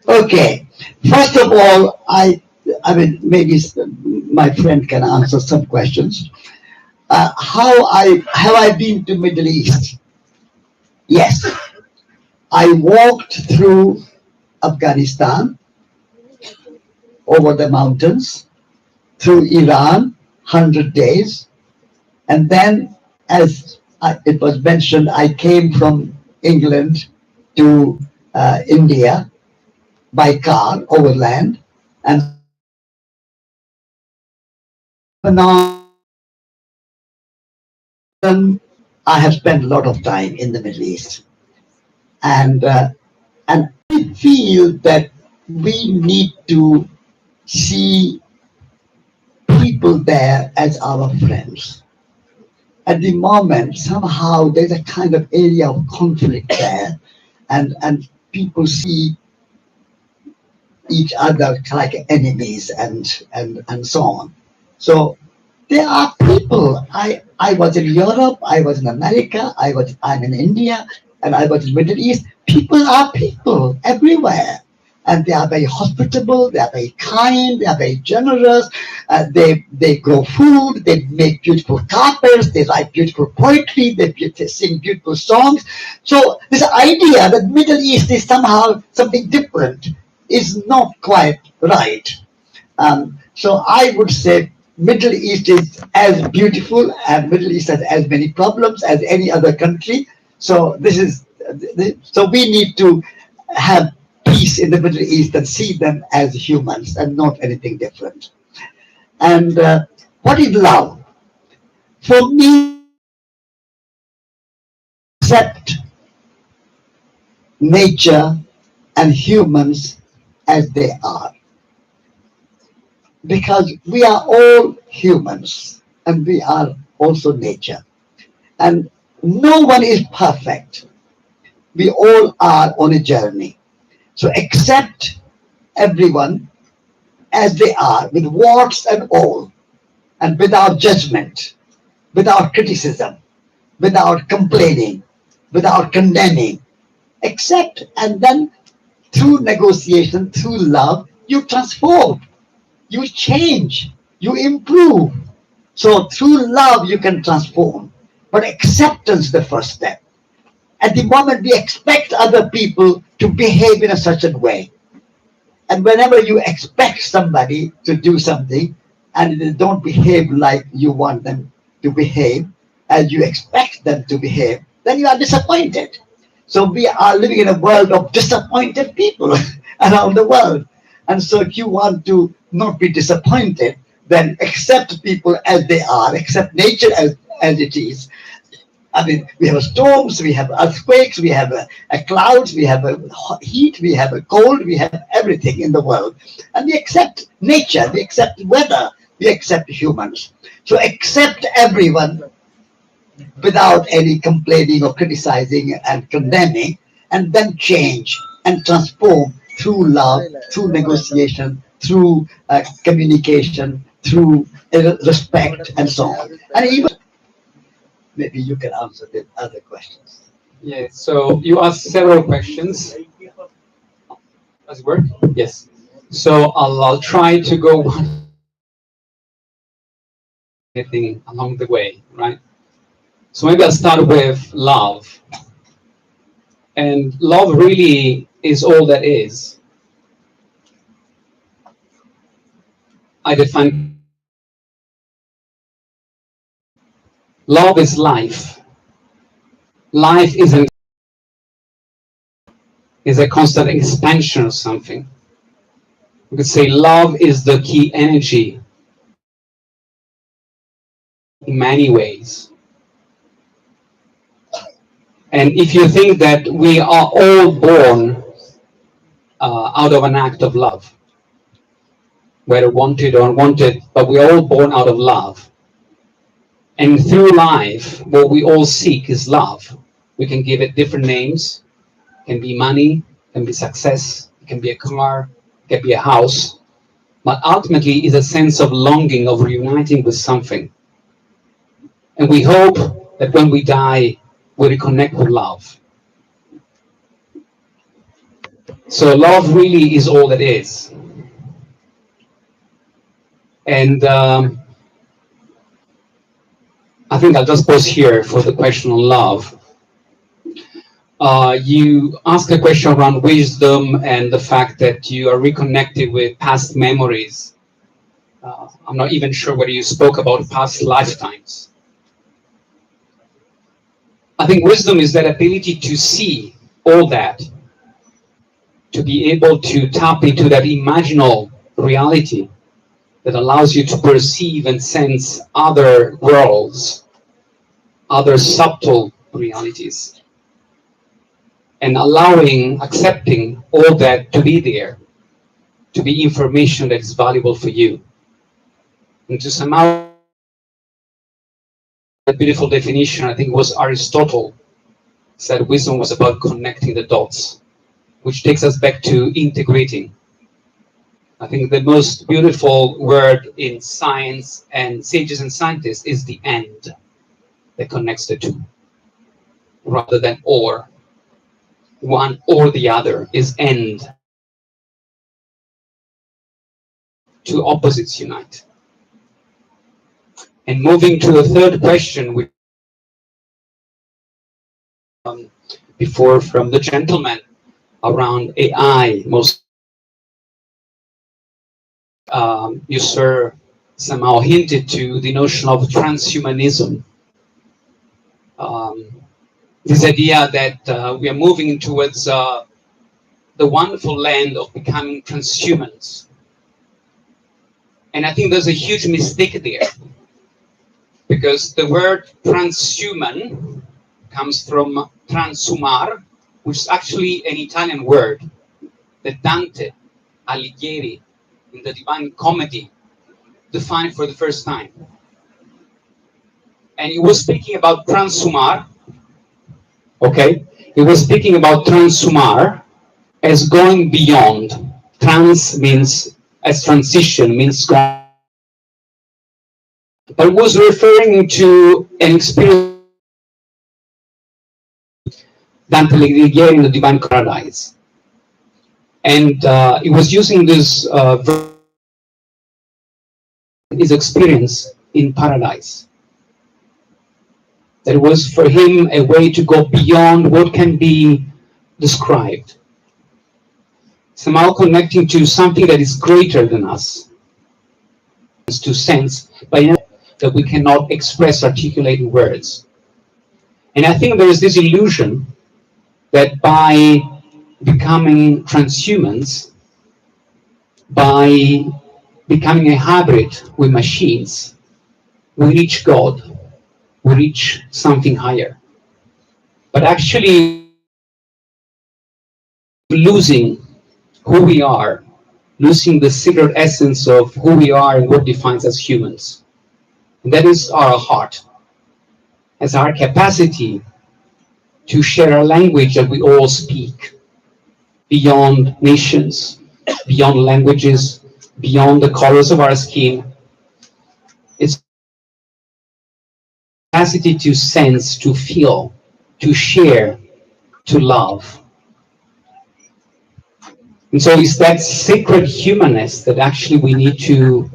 S1: Okay. First of all, I mean, maybe my friend can answer some questions. How I have I been to Middle East? Yes, I walked through Afghanistan over the mountains, through Iran, 100 days, and then, as it was mentioned, I came from England to India by car overland, and Lebanon. I have spent a lot of time in the Middle East, and I feel that we need to see people there as our friends. At the moment, somehow there's a kind of area of conflict there, and people see each other like enemies and so on. So there are people. I was in Europe, I was in America, I'm in India, and I was in Middle East. People are people everywhere. And they are very hospitable, they are very kind, they are very generous, they grow food, they make beautiful carpets, they write beautiful poetry, they sing beautiful songs. So this idea that Middle East is somehow something different is not quite right. So I would say Middle East is as beautiful and Middle East has as many problems as any other country. So so we need to have peace in the Middle East and see them as humans and not anything different. And what is love? For me, accept nature and humans as they are, because we are all humans and we are also nature. And no one is perfect. We all are on a journey. So accept everyone as they are, with warts and all, and without judgment, without criticism, without complaining, without condemning. Accept, and then through negotiation, through love, you transform, you change, you improve. So through love, you can transform. But acceptance is the first step. At the moment, we expect other people to behave in a certain way. And whenever you expect somebody to do something and they don't behave like you want them to behave, as you expect them to behave, then you are disappointed. So we are living in a world of disappointed people around the world. And so if you want to not be disappointed, then accept people as they are, accept nature as it is. I mean, we have storms, we have earthquakes, we have a clouds, we have a heat, we have a cold, we have everything in the world. And we accept nature, we accept weather, we accept humans. So accept everyone without any complaining or criticizing and condemning, and then change and transform through love, through negotiation, through communication, through respect, and so on. And even maybe you can answer the other questions.
S4: Yeah, so you asked several questions. Does it work? Yes. So I'll try to go one thing along the way, right? So maybe I'll start with love. And love really is all that is. I define love is life. Life is a constant expansion of something. We could say love is the key energy in many ways. And if you think that we are all born out of an act of love, whether wanted or unwanted, but we're all born out of love. And through life, what we all seek is love. We can give it different names. It can be money, it can be success, it can be a car, it can be a house. But ultimately, it's a sense of longing, of reuniting with something. And we hope that when we die, we reconnect with love. So love really is all that is. And I think I'll just pause here for the question on love. You asked a question around wisdom and the fact that you are reconnected with past memories. I'm not even sure whether you spoke about past lifetimes. I think wisdom is that ability to see all that, to be able to tap into that imaginal reality that allows you to perceive and sense other worlds, other subtle realities, and accepting all that to be there, to be information that is valuable for you. And to somehow, a beautiful definition, I think it was Aristotle, said wisdom was about connecting the dots, which takes us back to integrating. I think the most beautiful word in science and sages and scientists is the and that connects the two, rather than or. One or the other is and. Two opposites unite. And moving to the third question, which before from the gentleman around AI, most you, sir, somehow hinted to the notion of transhumanism. This idea that we are moving towards the wonderful land of becoming transhumans. And I think there's a huge mistake there, because the word transhuman comes from transhumar, which is actually an Italian word that Dante Alighieri in the Divine Comedy defined for the first time. And he was speaking about transhumar, okay? He was speaking about transhumar as going beyond. Trans means, as transition means going. But was referring to an experience Dante Alighieri in the Divine Paradise. And he was using this his experience in paradise. That was for him a way to go beyond what can be described. somehow connecting to something that is greater than us, to sense, but that we cannot express, articulate in words. And I think there is this illusion that by becoming transhumans, by becoming a hybrid with machines, we reach God, we reach something higher. But actually, losing who we are, losing the secret essence of who we are and what defines us humans. And that is our heart, as our capacity to share a language that we all speak beyond nations, beyond languages, beyond the colors of our skin. It's capacity to sense, to feel, to share, to love. And so it's that sacred humanness that actually we need to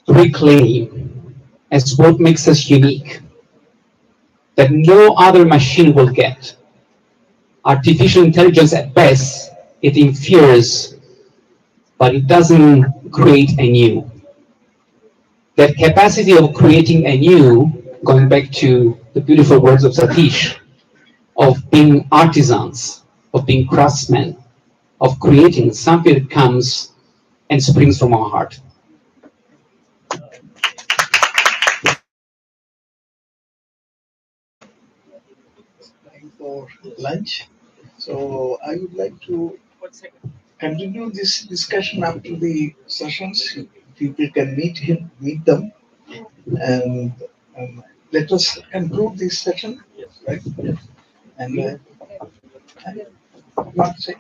S4: reclaim as what makes us unique, that no other machine will get. Artificial intelligence at best, it infers, but it doesn't create anew. That capacity of creating anew, going back to the beautiful words of Satish, of being artisans, of being craftsmen, of creating something that comes and springs from our heart.
S2: Time for lunch. So I would like to continue this discussion after the sessions. People can meet them, and let us conclude this session, right? And not say.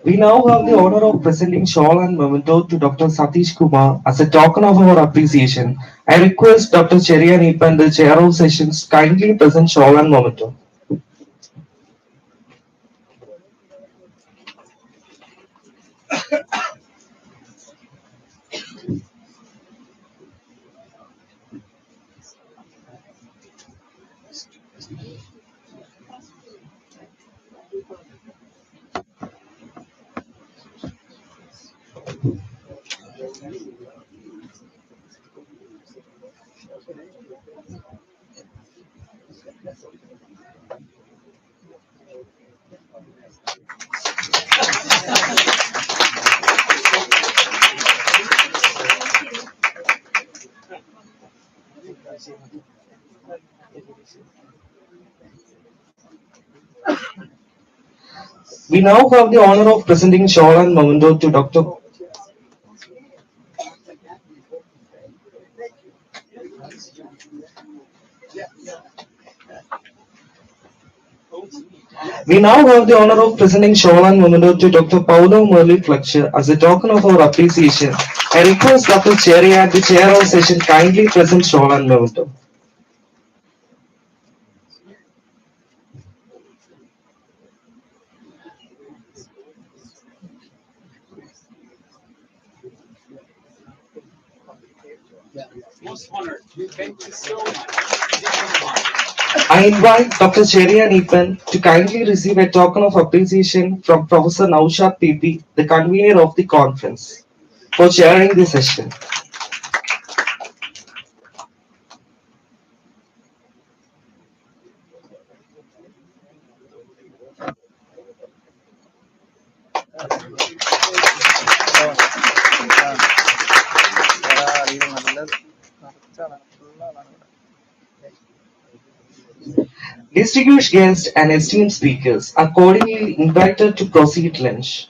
S7: We now have the honor of presenting shawl and memento to Dr. Satish Kumar as a token of our appreciation. I request Dr. Cherian Ipan, the chair of sessions, kindly present shawl and memento. We now have the honor of presenting shawl and memento to Dr. We now have the honor of presenting shawl and memento to Dr. Paolo Fletcher as a token of our appreciation. I request Dr. Cherry at the chair of session kindly present shawl and memento.
S4: Most honored. Thank you so much.
S7: I invite Dr. Cherry and Ethan to kindly receive a token of appreciation from Professor Naushad PP, the convener of the conference, for chairing the session. Distinguished guests and esteemed speakers are cordially invited to proceed lunch.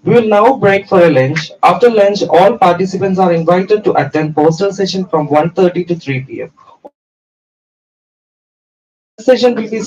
S7: We will now break for a lunch. After lunch, all participants are invited to attend poster session from 1:30 to 3 p.m. Session will be